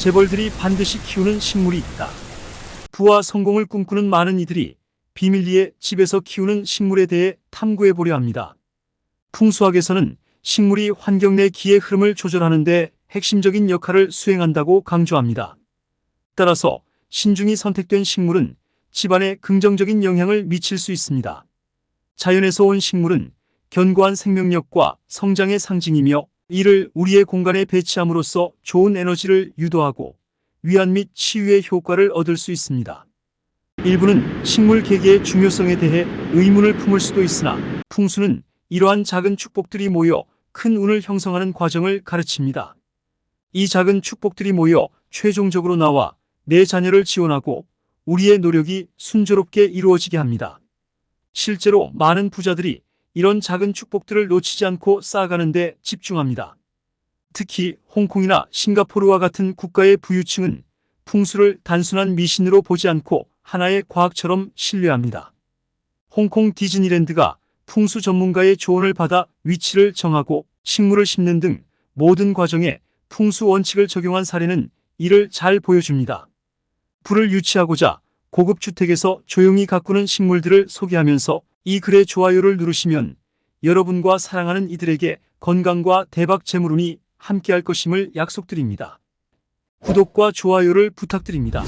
재벌들이 반드시 키우는 식물이 있다. 부와 성공을 꿈꾸는 많은 이들이 비밀리에 집에서 키우는 식물에 대해 탐구해 보려 합니다. 풍수학에서는 식물이 환경 내 기의 흐름을 조절하는 데 핵심적인 역할을 수행한다고 강조합니다. 따라서 신중히 선택된 식물은 집안에 긍정적인 영향을 미칠 수 있습니다. 자연에서 온 식물은 견고한 생명력과 성장의 상징이며, 이를 우리의 공간에 배치함으로써 좋은 에너지를 유도하고 위안 및 치유의 효과를 얻을 수 있습니다. 일부는 식물 개개의 중요성에 대해 의문을 품을 수도 있으나, 풍수는 이러한 작은 축복들이 모여 큰 운을 형성하는 과정을 가르칩니다. 이 작은 축복들이 모여 최종적으로 나와 내 자녀를 지원하고 우리의 노력이 순조롭게 이루어지게 합니다. 실제로 많은 부자들이 이런 작은 축복들을 놓치지 않고 쌓아가는 데 집중합니다. 특히 홍콩이나 싱가포르와 같은 국가의 부유층은 풍수를 단순한 미신으로 보지 않고 하나의 과학처럼 신뢰합니다. 홍콩 디즈니랜드가 풍수 전문가의 조언을 받아 위치를 정하고 식물을 심는 등 모든 과정에 풍수 원칙을 적용한 사례는 이를 잘 보여줍니다. 불을 유치하고자 고급 주택에서 조용히 가꾸는 식물들을 소개하면서 이 글에 좋아요를 누르시면 여러분과 사랑하는 이들에게 건강과 대박 재물운이 함께할 것임을 약속드립니다. 구독과 좋아요를 부탁드립니다.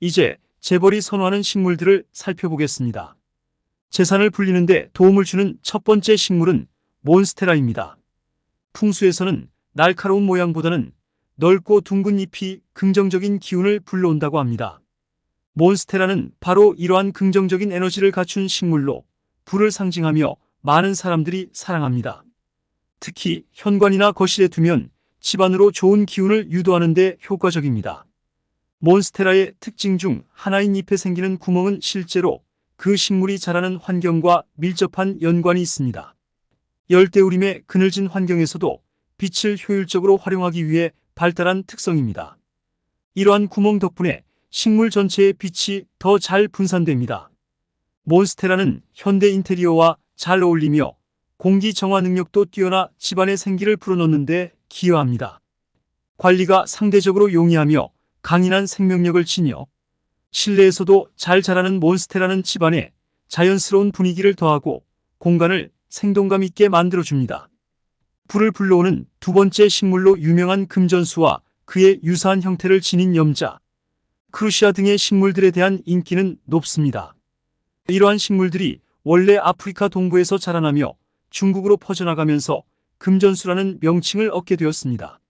이제 재벌이 선호하는 식물들을 살펴보겠습니다. 재산을 불리는 데 도움을 주는 첫 번째 식물은 몬스테라입니다. 풍수에서는 날카로운 모양보다는 넓고 둥근 잎이 긍정적인 기운을 불러온다고 합니다. 몬스테라는 바로 이러한 긍정적인 에너지를 갖춘 식물로 불을 상징하며 많은 사람들이 사랑합니다. 특히 현관이나 거실에 두면 집안으로 좋은 기운을 유도하는 데 효과적입니다. 몬스테라의 특징 중 하나인 잎에 생기는 구멍은 실제로 그 식물이 자라는 환경과 밀접한 연관이 있습니다. 열대우림의 그늘진 환경에서도 빛을 효율적으로 활용하기 위해 발달한 특성입니다. 이러한 구멍 덕분에 식물 전체의 빛이 더 잘 분산됩니다. 몬스테라는 현대 인테리어와 잘 어울리며 공기 정화 능력도 뛰어나 집안의 생기를 불어넣는 데 기여합니다. 관리가 상대적으로 용이하며 강인한 생명력을 지녀 실내에서도 잘 자라는 몬스테라는 집안에 자연스러운 분위기를 더하고 공간을 생동감 있게 만들어줍니다. 불을 불러오는 두 번째 식물로 유명한 금전수와 그의 유사한 형태를 지닌 염자, 크루시아 등의 식물들에 대한 인기는 높습니다. 이러한 식물들이 원래 아프리카 동부에서 자라나며 중국으로 퍼져나가면서 금전수라는 명칭을 얻게 되었습니다.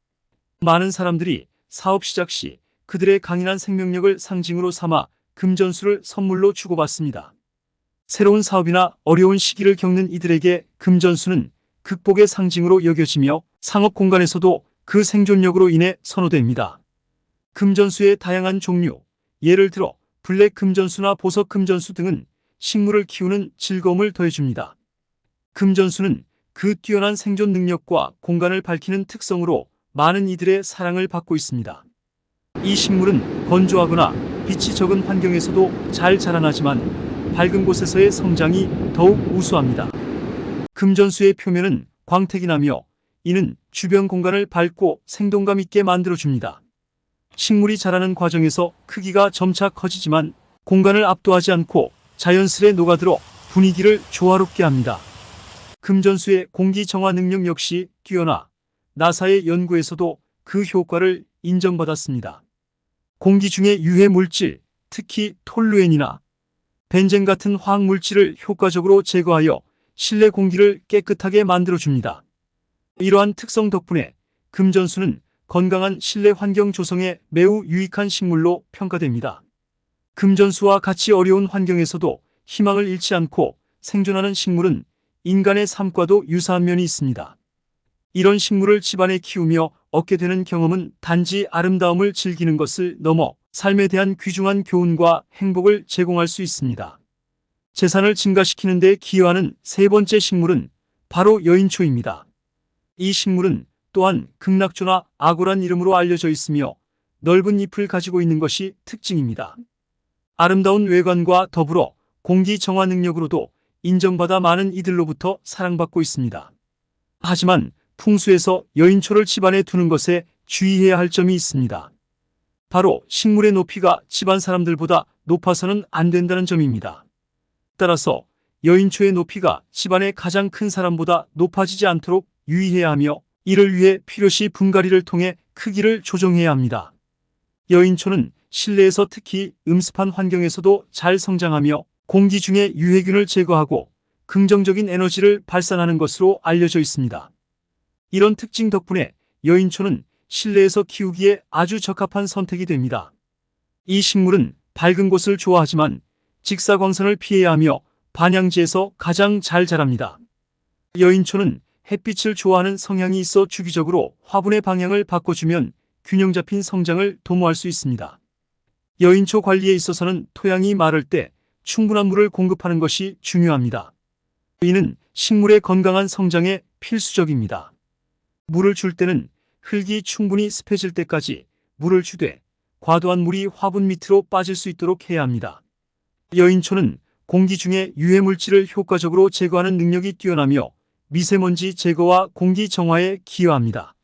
많은 사람들이 사업 시작 시 그들의 강인한 생명력을 상징으로 삼아 금전수를 선물로 주고받습니다. 새로운 사업이나 어려운 시기를 겪는 이들에게 금전수는 극복의 상징으로 여겨지며 상업 공간에서도 그 생존력으로 인해 선호됩니다. 금전수의 다양한 종류, 예를 들어 블랙 금전수나 보석 금전수 등은 식물을 키우는 즐거움을 더해줍니다. 금전수는 그 뛰어난 생존 능력과 공간을 밝히는 특성으로 많은 이들의 사랑을 받고 있습니다. 이 식물은 건조하거나 빛이 적은 환경에서도 잘 자라나지만 밝은 곳에서의 성장이 더욱 우수합니다. 금전수의 표면은 광택이 나며 이는 주변 공간을 밝고 생동감 있게 만들어줍니다. 식물이 자라는 과정에서 크기가 점차 커지지만 공간을 압도하지 않고 자연스레 녹아들어 분위기를 조화롭게 합니다. 금전수의 공기 정화 능력 역시 뛰어나 나사의 연구에서도 그 효과를 인정받았습니다. 공기 중의 유해 물질, 특히 톨루엔이나 벤젠 같은 화학 물질을 효과적으로 제거하여 실내 공기를 깨끗하게 만들어줍니다. 이러한 특성 덕분에 금전수는 건강한 실내 환경 조성에 매우 유익한 식물로 평가됩니다. 금전수와 같이 어려운 환경에서도 희망을 잃지 않고 생존하는 식물은 인간의 삶과도 유사한 면이 있습니다. 이런 식물을 집안에 키우며 얻게 되는 경험은 단지 아름다움을 즐기는 것을 넘어 삶에 대한 귀중한 교훈과 행복을 제공할 수 있습니다. 재산을 증가시키는 데 기여하는 세 번째 식물은 바로 여인초입니다. 이 식물은 또한 극락조나 아고란 이름으로 알려져 있으며 넓은 잎을 가지고 있는 것이 특징입니다. 아름다운 외관과 더불어 공기 정화 능력으로도 인정받아 많은 이들로부터 사랑받고 있습니다. 하지만 풍수에서 여인초를 집안에 두는 것에 주의해야 할 점이 있습니다. 바로 식물의 높이가 집안 사람들보다 높아서는 안 된다는 점입니다. 따라서 여인초의 높이가 집안의 가장 큰 사람보다 높아지지 않도록 유의해야 하며 이를 위해 필요시 분갈이를 통해 크기를 조정해야 합니다. 여인초는 실내에서 특히 음습한 환경에서도 잘 성장하며 공기 중에 유해균을 제거하고 긍정적인 에너지를 발산하는 것으로 알려져 있습니다. 이런 특징 덕분에 여인초는 실내에서 키우기에 아주 적합한 선택이 됩니다. 이 식물은 밝은 곳을 좋아하지만 직사광선을 피해야 하며 반양지에서 가장 잘 자랍니다. 여인초는 햇빛을 좋아하는 성향이 있어 주기적으로 화분의 방향을 바꿔주면 균형 잡힌 성장을 도모할 수 있습니다. 여인초 관리에 있어서는 토양이 마를 때 충분한 물을 공급하는 것이 중요합니다. 이는 식물의 건강한 성장에 필수적입니다. 물을 줄 때는 흙이 충분히 습해질 때까지 물을 주되 과도한 물이 화분 밑으로 빠질 수 있도록 해야 합니다. 여인초는 공기 중에 유해물질을 효과적으로 제거하는 능력이 뛰어나며 미세먼지 제거와 공기 정화에 기여합니다.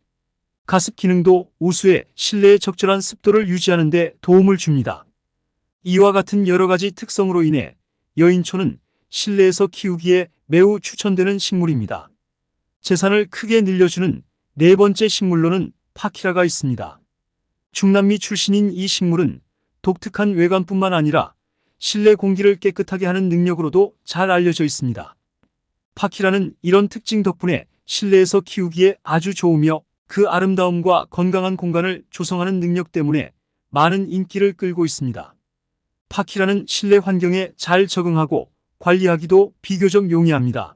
가습 기능도 우수해 실내의 적절한 습도를 유지하는 데 도움을 줍니다. 이와 같은 여러 가지 특성으로 인해 여인초는 실내에서 키우기에 매우 추천되는 식물입니다. 재산을 크게 늘려주는 네 번째 식물로는 파키라가 있습니다. 중남미 출신인 이 식물은 독특한 외관뿐만 아니라 실내 공기를 깨끗하게 하는 능력으로도 잘 알려져 있습니다. 파키라는 이런 특징 덕분에 실내에서 키우기에 아주 좋으며 그 아름다움과 건강한 공간을 조성하는 능력 때문에 많은 인기를 끌고 있습니다. 파키라는 실내 환경에 잘 적응하고 관리하기도 비교적 용이합니다.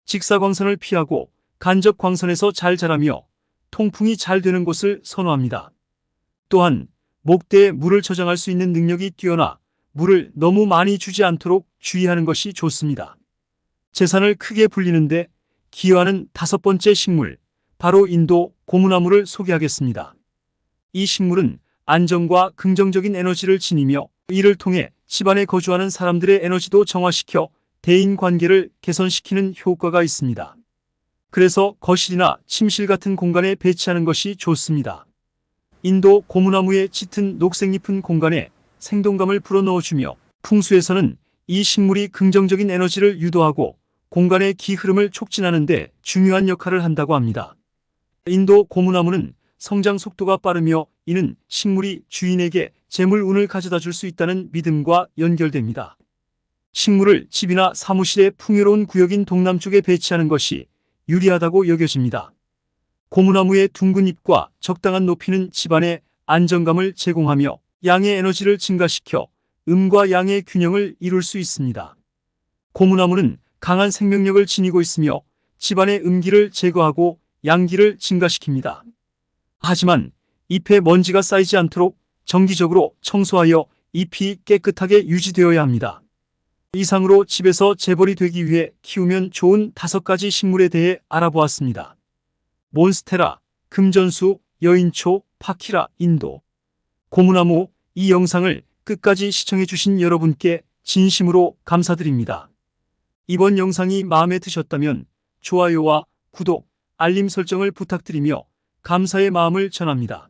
직사광선을 피하고 간접 광선에서 잘 자라며 통풍이 잘 되는 곳을 선호합니다. 또한 목대에 물을 저장할 수 있는 능력이 뛰어나 물을 너무 많이 주지 않도록 주의하는 것이 좋습니다. 재산을 크게 불리는데 기여하는 다섯 번째 식물, 바로 인도 고무나무를 소개하겠습니다. 이 식물은 안정과 긍정적인 에너지를 지니며 이를 통해 집안에 거주하는 사람들의 에너지도 정화시켜 대인관계를 개선시키는 효과가 있습니다. 그래서 거실이나 침실 같은 공간에 배치하는 것이 좋습니다. 인도 고무나무의 짙은 녹색잎은 공간에 생동감을 불어넣어주며 풍수에서는 이 식물이 긍정적인 에너지를 유도하고 공간의 기 흐름을 촉진하는 데 중요한 역할을 한다고 합니다. 인도 고무나무는 성장 속도가 빠르며 이는 식물이 주인에게 재물 운을 가져다 줄 수 있다는 믿음과 연결됩니다. 식물을 집이나 사무실의 풍요로운 구역인 동남쪽에 배치하는 것이 유리하다고 여겨집니다. 고무나무의 둥근 잎과 적당한 높이는 집안에 안정감을 제공하며 양의 에너지를 증가시켜 음과 양의 균형을 이룰 수 있습니다. 고무나무는 강한 생명력을 지니고 있으며 집안의 음기를 제거하고 양기를 증가시킵니다. 하지만 잎에 먼지가 쌓이지 않도록 정기적으로 청소하여 잎이 깨끗하게 유지되어야 합니다. 이상으로 집에서 재벌이 되기 위해 키우면 좋은 5가지 식물에 대해 알아보았습니다. 몬스테라, 금전수, 여인초, 파키라, 인도 고무나무. 이 영상을 끝까지 시청해주신 여러분께 진심으로 감사드립니다. 이번 영상이 마음에 드셨다면 좋아요와 구독, 알림 설정을 부탁드리며 감사의 마음을 전합니다.